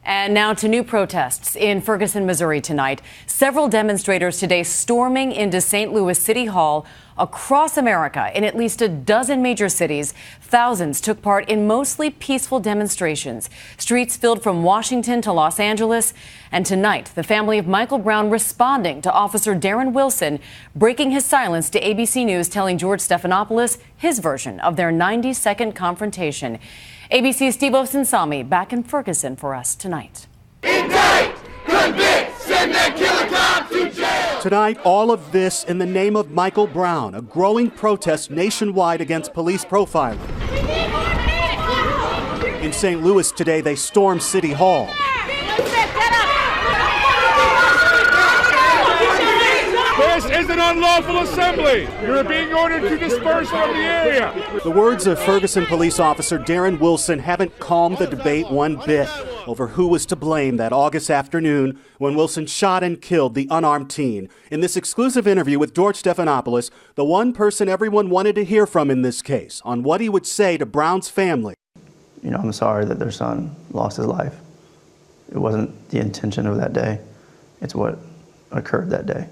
And now to new protests in Ferguson, Missouri tonight. Several demonstrators today storming into St. Louis City Hall. Across America, in at least a dozen major cities, thousands took part in mostly peaceful demonstrations. Streets filled from Washington to Los Angeles. And tonight, the family of Michael Brown responding to Officer Darren Wilson, breaking his silence to ABC News, telling George Stephanopoulos his version of their 90-second confrontation. ABC's Steve Osunsami back in Ferguson for us tonight. Indict, convict, send that killer cop to jail. Tonight, all of this in the name of Michael Brown, a growing protest nationwide against police profiling. In St. Louis today, they stormed City Hall. This is an unlawful assembly. You're being ordered to disperse from the area. The words of Ferguson police officer Darren Wilson haven't calmed the debate one bit over who was to blame that August afternoon when Wilson shot and killed the unarmed teen. In this exclusive interview with George Stephanopoulos, the one person everyone wanted to hear from in this case on what he would say to Brown's family. You know, I'm sorry that their son lost his life. It wasn't the intention of that day. It's what occurred that day.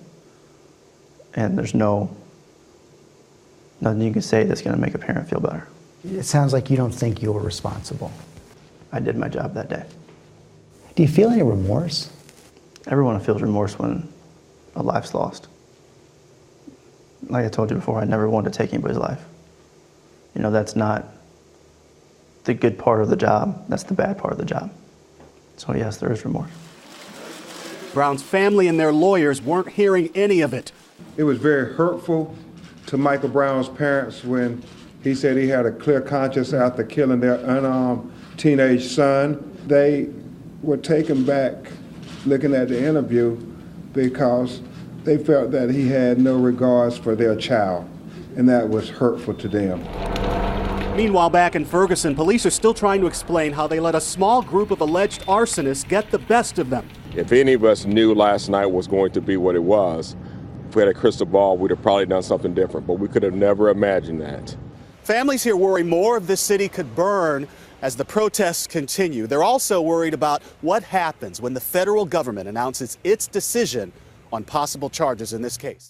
And there's nothing you can say that's going to make a parent feel better. It sounds like you don't think you were responsible. I did my job that day. Do you feel any remorse? Everyone feels remorse when a life's lost. Like I told you before, I never wanted to take anybody's life. You know, that's not the good part of the job. That's the bad part of the job. So yes, there is remorse. Brown's family and their lawyers weren't hearing any of it. It was very hurtful to Michael Brown's parents when he said he had a clear conscience after killing their unarmed teenage son. They were taken back looking at the interview because they felt that he had no regards for their child, and that was hurtful to them. Meanwhile, back in Ferguson, police are still trying to explain how they let a small group of alleged arsonists get the best of them. If any of us knew last night was going to be what it was, if we had a crystal ball, we'd have probably done something different, but we could have never imagined that. Families here worry more of this city could burn as the protests continue. They're also worried about what happens when the federal government announces its decision on possible charges in this case.